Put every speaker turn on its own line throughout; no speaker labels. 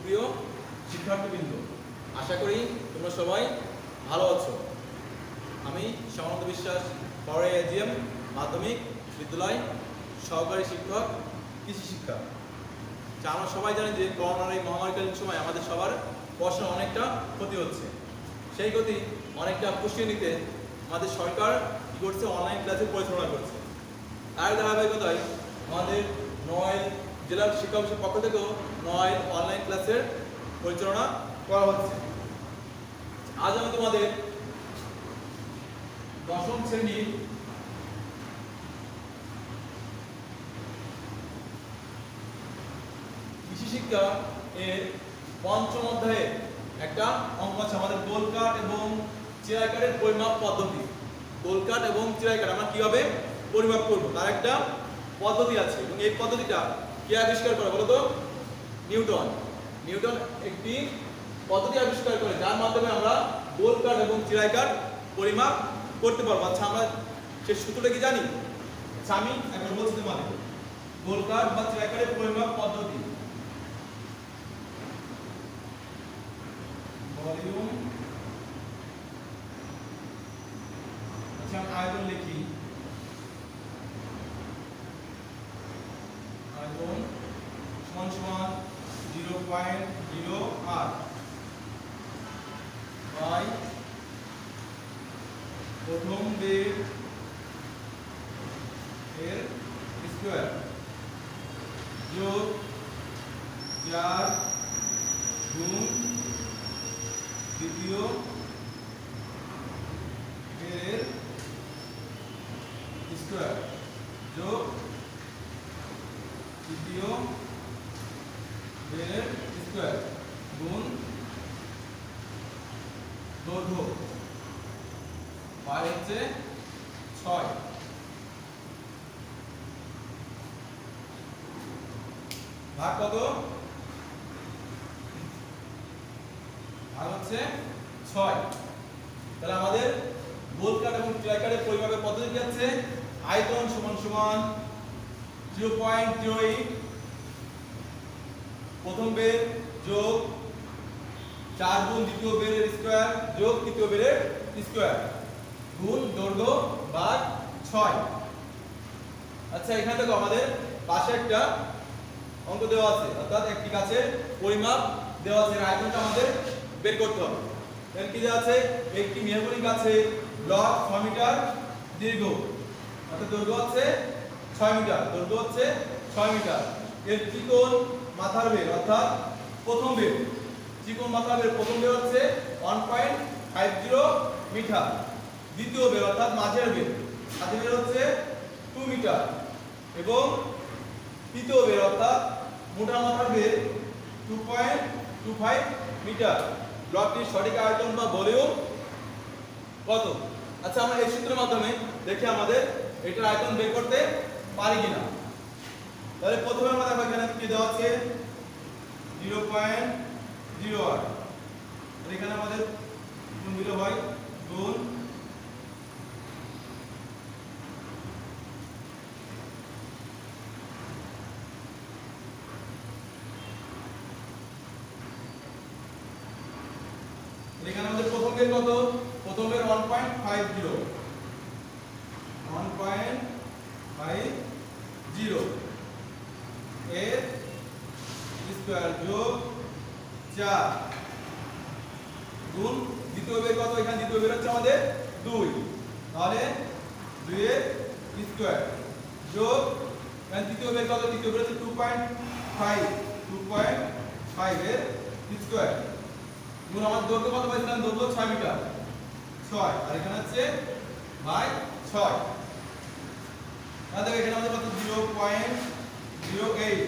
সুপ্রিয় শিক্ষার্থীবৃন্দ, আশা করি তোমরা সবাই ভালো আছো। আমি শ্যামানন্দ বিশ্বাস, পাওয়ার এজিএম মাধ্যমিক বিদ্যালয় সহকারী শিক্ষক কৃষি শিক্ষা। আমরা সবাই জানি যে করোনার এই মহামারীকালীন সময় আমাদের সবার পড়াশোনার অনেকটা ক্ষতি হচ্ছে। সেই ক্ষতি অনেকটা পুষিয়ে নিতে আমাদের সরকার কী করছে, অনলাইন ক্লাসের পরিচালনা করছে। তার ধারাবাহিকতায় আমাদের নয় জেলা শিক্ষা অফিসের পক্ষ থেকেও অনলাইন ক্লাসের পরিচালনা করা হচ্ছে। আজ আমি তোমাদের দশম শ্রেণীর কৃষি শিক্ষা এর পঞ্চম অধ্যায়ে একটা অঙ্ক আছে আমাদের গোল কাঠ এবং চিরাই কাঠের পরিমাপ পদ্ধতি। গোল কাঠ এবং চিরাই কাঠ আমরা কিভাবে পরিমাপ করব তার একটা পদ্ধতি আছে, এবং এই পদ্ধতিটা কে আবিষ্কার করে বলো তো? নিউটন। নিউটন একটি পদ্ধতি আবিষ্কার করে যার মাধ্যমে আমরা গোল কাঠ এবং চিরাই কাঠ পরিমাপ করতে পারবো। আচ্ছা, আমরা সেই সূত্রটা কি জানি? আচ্ছা, আমি একবার বলছি তোমাদের গোল কাঠ বা চিরাই কাঠের পরিমাপ পদ্ধতি। ভলিউম, আচ্ছা আয়তন লিখি, আয়তন সমান সমান 0.08 বাই প্রথম বেগ এর স্কয়ার যোগ 4 গুণ দ্বিতীয় এর স্কয়ার যোগ তৃতীয় এর স্কয়ার গুণ দৈর্ঘ্য পাই হচ্ছে 6। ভাগ কত? ভাগ হচ্ছে 6। তাহলে আমাদের গোল কাঠ এবং চিরাই কাঠের পরিমাপের পদ্ধতি হচ্ছে আয়তন সমান সমান 0.08 প্রথম বের যোগ 4 গুণ দ্বিতীয় বেরের স্কয়ার যোগ তৃতীয় বেরের স্কয়ার গুণ দৈর্ঘ্য ভাগ 6। আচ্ছা, এখানে দেখো আমাদের পাশে একটা অঙ্ক দেওয়া আছে, অর্থাৎ একটি গাছের পরিমাপ দেওয়া আছে, আয়তনটা আমাদের বের করতে হবে। এর কি দেওয়া আছে? একটি মেহগনি গাছে ব্লক 6 মিটার দীর্ঘ, অর্থাৎ দৈর্ঘ্য হচ্ছে 6 মিটার, দৈর্ঘ্য হচ্ছে 6 মিটার। এর ত্রিকোণ মাথার বের অর্থাৎ প্রথম বের, ত্রিকোণ মাথার বের প্রথম বের হচ্ছে 1.50 মিটার, দ্বিতীয় বের অর্থাৎ মাঝের বের হচ্ছে 2 মিটার, এবং তৃতীয় বের অর্থাৎ মোটা মাথার বের 2.25 মিটার। ব্লকটির সঠিক আয়তন বা ভলিউম কত? আচ্ছা, আমরা এই সূত্রের মাধ্যমে দেখি আমাদের এটার আয়তন বের করতে পারি কিনা। তাহলে প্রথমে আমরা দেখো এখানে কি দেওয়া আছে 0.08, এখানে আমাদের গুণ দিলে হয় গুণ এখানে আমাদের প্রথম বের কত? প্রথম বের 1.50 এর স্কয়ার যোগ 4 গুণ দ্বিতীয় বের কত? এখানে দ্বিতীয় বের হচ্ছে আমাদের 2, তাহলে 2 এর স্কয়ার যোগ এখানে তৃতীয় বের কত? তৃতীয় বের হচ্ছে 2.5 এর স্কয়ার গুণ আমার দৈর্ঘ্য কত পাইছিলাম? দৈর্ঘ্য 6 মিটার, 6, আর এখানে হচ্ছে বাই 6। তাহলে এখানে আমাদের কত? 0.08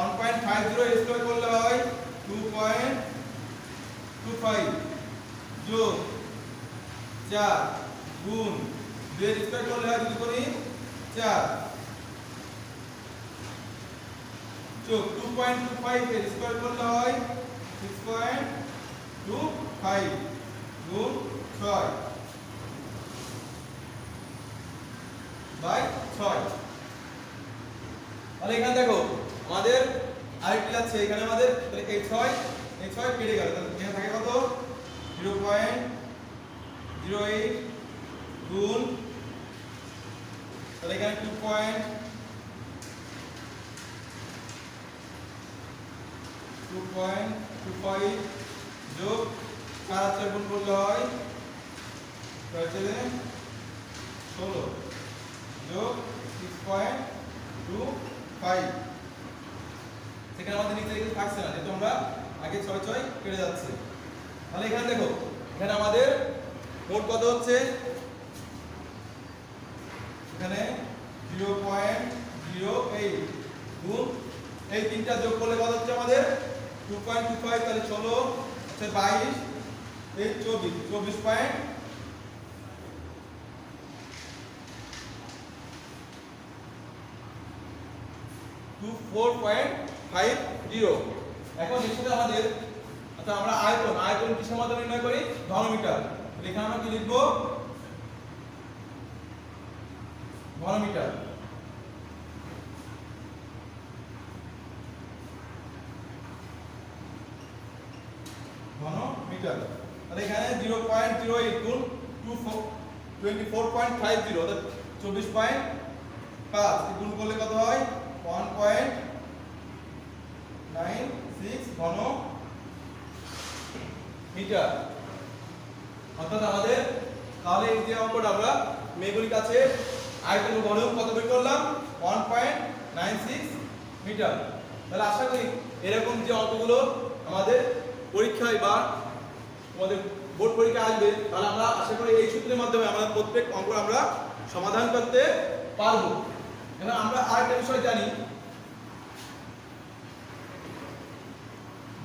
1.50 স্কয়ার করলে হয় 2.25 যোগ 4 গুণ 2 এর স্কয়ার করলে হয় 2 করি 4 যোগ 2.25 এর স্কয়ার করলে হয় 6.25 গুণ 6 বাই 6। তাহলে এখানে দেখো আমাদের আরেকটি আছে এখানে আমাদের, তাহলে এই 6 কেটে গেল, তাহলে এখানে থাকে কত 0.08 গুণ, তাহলে এখানে 2.25 যোগ 4 গুণ করলে হয় 16 যোগ 6.25, সেখানে আমাদের নিচে কিছু থাকছে না, যেহেতু আমরা আগে 6 কেটে যাচ্ছে। তাহলে এখানে দেখো, এখানে আমাদের মোট কত হচ্ছে, এখানে 0.08 গুণ এই তিনটা যোগ করলে কত হচ্ছে আমাদের 2.25, তাহলে 16 হচ্ছে 22, এই 24 পয়েন্ট 24.50। এখন এর সাথে আমাদের, আচ্ছা আমরা আয়তন কিসের মাধ্যমে নির্ণয় করি, ঘনমিটার। এখানে আমরা কি লিখবো, ঘনমিটার। তাহলে এখানে 0.08 গুণ 24.50 অর্থাৎ 24.5 গুণ করলে কত হয় 1.96 ঘন মিটার। অর্থাৎ আমাদের তাহলে এই যে অঙ্কটা আমরা মেগুলির কাছে আয়তন ঘনক কত বের করলাম 1.96 মিটার। তাহলে আশা করি এরকম যে অঙ্কগুলো আমাদের পরীক্ষায় বা আমাদের বোর্ড পরীক্ষা আসবে, তাহলে আমরা আশা করি এই সূত্রের মাধ্যমে আমরা প্রত্যেক অঙ্ক আমরা সমাধান করতে পারবো। এখন আমরা আরেকটা বিষয় জানি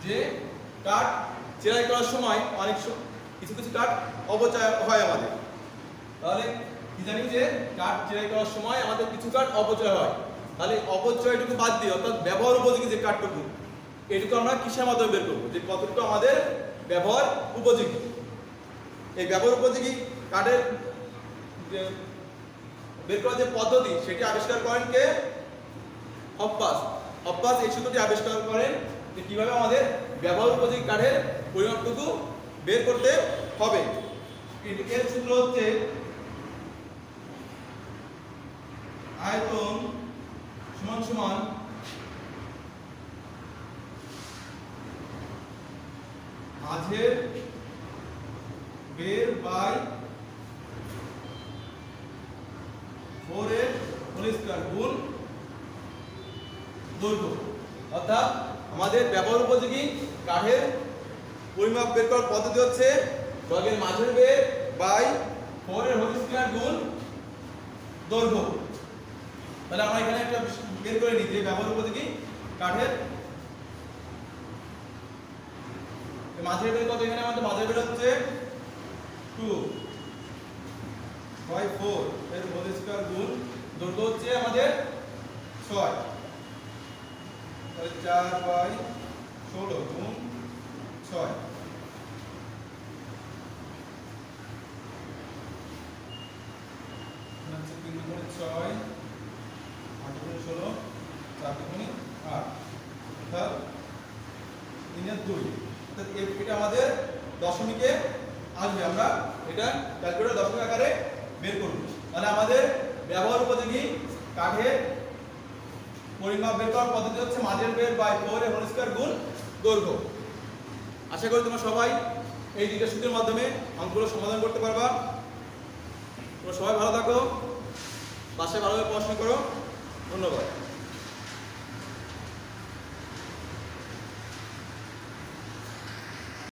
যে কাঠ চেরাই করার সময় অনেক কিছু কাঠ অপচয় হয় আমাদের। তাহলে কি জানি যে কাঠ চেরাই করার সময় আমাদের কিছু কাঠ অপচয় হয়, তাহলে অপচয়টুকু বাদ দিয়ে অর্থাৎ ব্যবহার উপযোগী যে কাঠটুকু, এটুকু আমরা কিসের মাধ্যমে বের করবো, যে কতটুকু আমাদের ব্যবহার উপযোগী। এই ব্যবহার উপযোগী কাঠের বের করার যে পদ্ধতি সেটি আবিষ্কার করেন কে, হপ্পাস এই সূত্রটি আবিষ্কার করেন যে কিভাবে আমাদের ব্যবহার উপযোগী কাঠের পরিমাপটুকু বের করতে হবে। এর সূত্র হচ্ছে আয়তন সমান সমান মাঝের বের বাই 4 এর হোল স্কয়ার গুণ দৈর্ঘ্য। অর্থাৎ আমাদের ব্যবহার উপযোগী কাঠের পরিমাপ বের করার পদ্ধতি হচ্ছে বর্গের মাঝের বের বাই 4 এর হোল স্কয়ার গুণ দৈর্ঘ্য। তাহলে আমরা এখানে একটা বের করে নিই যে ব্যবহার উপযোগী কাঠের মাঝের বের কত, এখানে আমাদের মাঝের বের হচ্ছে 2/4 এর হোল স্কয়ার গুণ দৈর্ঘ্য হচ্ছে আমাদের 6, তাহলে 4/16 গুণ 6, হচ্ছে 3 গুণ 6 8 গুণ 16 4 গুণ 8 অর্থাৎ 3/2। এটা আমাদের দশমিকে আসবে, আমরা এটা ক্যালকুলেটর দশমিক আকারে বের করব। তাহলে আমাদের ব্যবহার উপযোগী কাঠের পরিমাপ বের করার পদ্ধতি হচ্ছে মাঝের বের বাই 4 এর হোল স্কয়ার গুণ দৈর্ঘ্য। আশা করি তোমরা সবাই এই দুইটা সূত্রের মাধ্যমে অঙ্কগুলো সমাধান করতে পারবা। তোমরা সবাই ভালো থাকো, বাসায় ভালোভাবে পড়াশোনা করো। ধন্যবাদ।